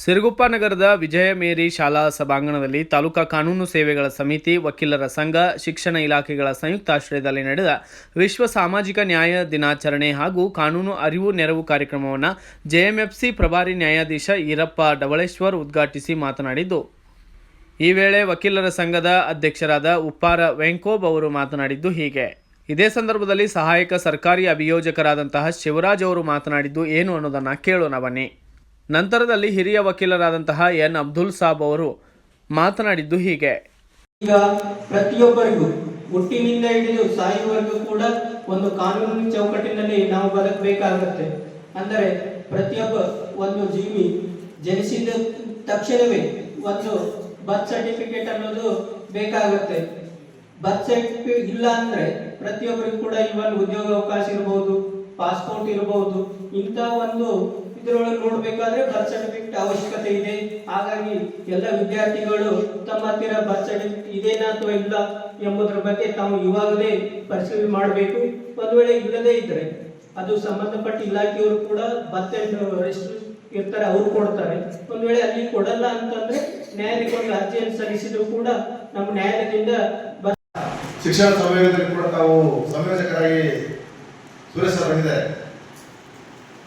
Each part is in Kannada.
ಸಿರುಗುಪ್ಪ ನಗರದ ವಿಜಯ ಮೇರಿ ಶಾಲಾ ಸಭಾಂಗಣದಲ್ಲಿ ತಾಲೂಕಾ ಕಾನೂನು ಸೇವೆಗಳ ಸಮಿತಿ, ವಕೀಲರ ಸಂಘ, ಶಿಕ್ಷಣ ಇಲಾಖೆಗಳ ಸಂಯುಕ್ತಾಶ್ರಯದಲ್ಲಿ ನಡೆದ ವಿಶ್ವ ಸಾಮಾಜಿಕ ನ್ಯಾಯ ದಿನಾಚರಣೆ ಹಾಗೂ ಕಾನೂನು ಅರಿವು ನೆರವು ಕಾರ್ಯಕ್ರಮವನ್ನು ಜೆಎಂಎಫ್ಸಿ ಪ್ರಭಾರಿ ನ್ಯಾಯಾಧೀಶ ಈರಪ್ಪ ಡವಳೇಶ್ವರ್ ಉದ್ಘಾಟಿಸಿ ಮಾತನಾಡಿದ್ದು, ಈ ವೇಳೆ ವಕೀಲರ ಸಂಘದ ಅಧ್ಯಕ್ಷರಾದ ಉಪ್ಪಾರ ವೆಂಕೋಬ್ ಅವರು ಮಾತನಾಡಿದ್ದು ಹೀಗೆ. ಇದೇ ಸಂದರ್ಭದಲ್ಲಿ ಸಹಾಯಕ ಸರ್ಕಾರಿ ಅಭಿಯೋಜಕರಾದಂತಹ ಶಿವರಾಜ್ ಅವರು ಮಾತನಾಡಿದ್ದು ಏನು ಅನ್ನೋದನ್ನು ಕೇಳೋಣ ಬನ್ನಿ. ನಂತರದಲ್ಲಿ ಹಿರಿಯ ವಕೀಲರಾದಂತಹ ಎನ್ ಅಬ್ದುಲ್ ಸಾಬ್ ಅವರು ಮಾತನಾಡಿದ್ದು ಹೀಗೆ. ಈಗ ಪ್ರತಿಯೊಬ್ಬರಿಗೂ ಹುಟ್ಟಿನಿಂದ ಹಿಡಿದು ಸಾಯುವವರೆಗೂ ಕೂಡ ಒಂದು ಕಾನೂನಿನ ಚೌಕಟ್ಟಿನಲ್ಲಿ ನಾವು ಬದುಕಬೇಕಾಗುತ್ತೆ. ಅಂದರೆ ಪ್ರತಿಯೊಬ್ಬ ಒಂದು ಜೀವಿ ಜನಿಸಿದ ತಕ್ಷಣವೇ ಒಂದು ಬರ್ತ್ ಸರ್ಟಿಫಿಕೇಟ್ ಅನ್ನೋದು ಬೇಕಾಗುತ್ತೆ. ಬರ್ತ್ ಸರ್ಟಿಫಿಕೇಟ್ ಇಲ್ಲ ಅಂದ್ರೆ ಪ್ರತಿಯೊಬ್ಬರಿಗೂ ಕೂಡ ಇವನ್ ಉದ್ಯೋಗ ಅವಕಾಶ ಇರಬಹುದು, ಪಾಸ್ಪೋರ್ಟ್ ಇರಬಹುದು, ಇಂಥ ಒಂದು ಇದರೊಳಗೆ ನೋಡ್ಬೇಕಾದ್ರೆ ಬರ್ತ್ ಸರ್ಟಿಫಿಕೇಟ್ ಅವಶ್ಯಕತೆ ಇದೆ. ಹಾಗಾಗಿ ಎಲ್ಲ ವಿದ್ಯಾರ್ಥಿಗಳು ತಮ್ಮ ಹತ್ತಿರ ಬರ್ತ್ ಸರ್ಟಿಫಿಕೇಟ್ ಇದೆನಾ ಅಥವಾ ಇಲ್ಲ ಎಂಬುದರ ಬಗ್ಗೆ ತಾವು ಇವಾಗಲೇ ಪರಿಶೀಲನೆ ಮಾಡಬೇಕು. ಒಂದು ವೇಳೆ ಇಲ್ಲದೇ ಇದ್ರೆ ಅದು ಸಂಬಂಧಪಟ್ಟ ಇಲಾಖೆಯವರು ಕೂಡ ಬರ್ತ್ ಅಂಡ್ ರಿಜಿಸ್ಟರ್ ಇರ್ತಾರೆ, ಅವ್ರು ಕೊಡ್ತಾರೆ. ಒಂದು ವೇಳೆ ಅಲ್ಲಿ ಕೊಡಲ್ಲ ಅಂತಂದ್ರೆ ನ್ಯಾಯಾಲಯಕ್ಕೆ ಒಂದು ಅರ್ಜಿಯನ್ನು ಸಲ್ಲಿಸಿದ್ರು ಕೂಡ ನಮ್ಮ ನ್ಯಾಯಾಲಯದಿಂದ ಶಿಕ್ಷಣ ಸಂಯೋಗದಲ್ಲಿ ಕೂಡ ತಾವು ಸಂಯೋಜಕರಾಗಿ ಸುರೇಶ್ ಬಂದಿದ್ದಾರೆ.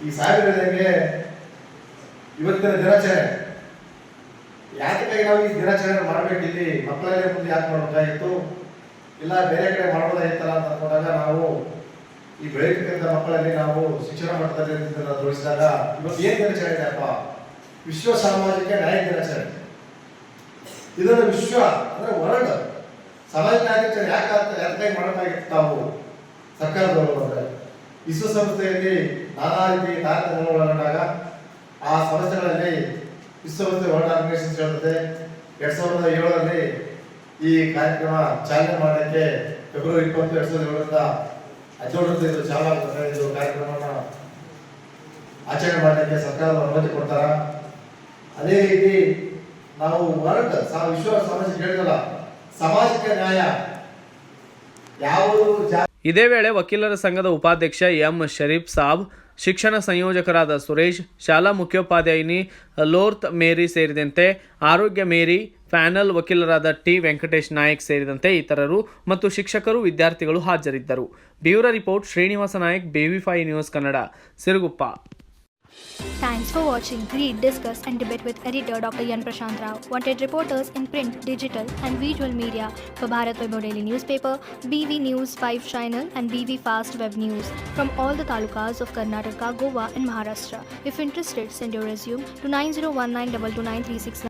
ಈ ಸಾಹೇಬರಿಗೆ ಇವತ್ತಿನ ದಿನಾಚರಣೆ ಯಾತಕ್ಕಾಗಿ ನಾವು ಈ ದಿನಾಚರಣೆ ಮಾಡಬೇಕು, ಇಲ್ಲಿ ಮಕ್ಕಳಲ್ಲೇ ಮುಂದೆ ಯಾಕೆ ಮಾಡಬೇಕಾಗಿತ್ತು, ಇಲ್ಲ ಬೇರೆ ಕಡೆ ಮಾಡೋದಾಗಿತ್ತಲ್ಲ ಅಂತ ಅಂದ್ಕೊಂಡಾಗ ನಾವು ಈ ಬೆಳಕಿನ ಮಕ್ಕಳಲ್ಲಿ ನಾವು ಶಿಕ್ಷಣ ಮಟ್ಟದಲ್ಲಿ ತೋರಿಸಿದಾಗ ಇವತ್ತು ಏನ್ ದಿನಾಚರಣೆ ಇದೆಯಪ್ಪ, ವಿಶ್ವ ಸಾಮಾಜಿಕ ನ್ಯಾಯ ದಿನಾಚರಣೆ. ಇದನ್ನು ವಿಶ್ವ ಅಂದ್ರೆ ವರ್ಲ್ಡ್ ಸಾಮಾಜಿಕ ನ್ಯಾಯಾಧಿಕಾರಿ ಯಾಕಾಗಿ ಮಾಡಬೇಕಾಗಿತ್ತು ತಾವು ಸರ್ಕಾರದವರು ಅಂದ್ರೆ ವಿಶ್ವಸಂಸ್ಥೆಯಲ್ಲಿ ನಾನಾ ರೀತಿ ತಾರತಮ್ಯಗಳು ಒಳಗೊಂಡಾಗ ಆ ಸಂಸ್ಥೆಗಳಲ್ಲಿ ವಿಶ್ವಸಂಸ್ಥೆ ವರ್ಲ್ಡ್ ಆರ್ಗನೈಸೇಷನ್ ಹೇಳ್ತದೆ 2007ರಲ್ಲಿ ಈ ಕಾರ್ಯಕ್ರಮ ಚಾಲನೆ ಮಾಡಲಿಕ್ಕೆ ಫೆಬ್ರವರಿ 20, 2007ರಿಂದ 17ರಿಂದ ಇದು ಚಾಲನೆ ಆಗ್ತದೆ. ಇದು ಕಾರ್ಯಕ್ರಮವನ್ನು ಆಚರಣೆ ಮಾಡಲಿಕ್ಕೆ ಸರ್ಕಾರದ ಅನುಮತಿ ಕೊಡ್ತಾರ. ಅದೇ ರೀತಿ ನಾವು ವರ್ಲ್ಡ್ ವಿಶ್ವ ಸಾಮಾಜಿಕ ಹೇಳಿದಲ್ಲ ಸಾಮಾಜಿಕ ನ್ಯಾಯ ಯಾವುದು. ಇದೇ ವೇಳೆ ವಕೀಲರ ಸಂಘದ ಉಪಾಧ್ಯಕ್ಷ ಎಂ ಶರೀಫ್ ಸಾಬ್, ಶಿಕ್ಷಣ ಸಂಯೋಜಕರಾದ ಸುರೇಶ್, ಶಾಲಾ ಮುಖ್ಯೋಪಾಧ್ಯಾಯಿನಿ ಲೋರ್ತ್ ಮೇರಿ ಸೇರಿದಂತೆ ಆರೋಗ್ಯ ಮೇರಿ, ಪ್ಯಾನಲ್ ವಕೀಲರಾದ ಟಿ ವೆಂಕಟೇಶ್ ನಾಯಕ್ ಸೇರಿದಂತೆ ಇತರರು ಮತ್ತು ಶಿಕ್ಷಕರು, ವಿದ್ಯಾರ್ಥಿಗಳು ಹಾಜರಿದ್ದರು. Bureau report Srinivasa Nayak, BV5 news Kannada, Siruguppa. Thanks for watching. Read, discuss and debate with editor Dr. Yan Prashant Rao. Wanted reporters in print, digital and visual media for Bharat Vaibhav Daily Newspaper, BV News 5 Channel and BV Fast Web News from all the talukas of Karnataka, Goa and Maharashtra. If interested, send your resume to 9019229369.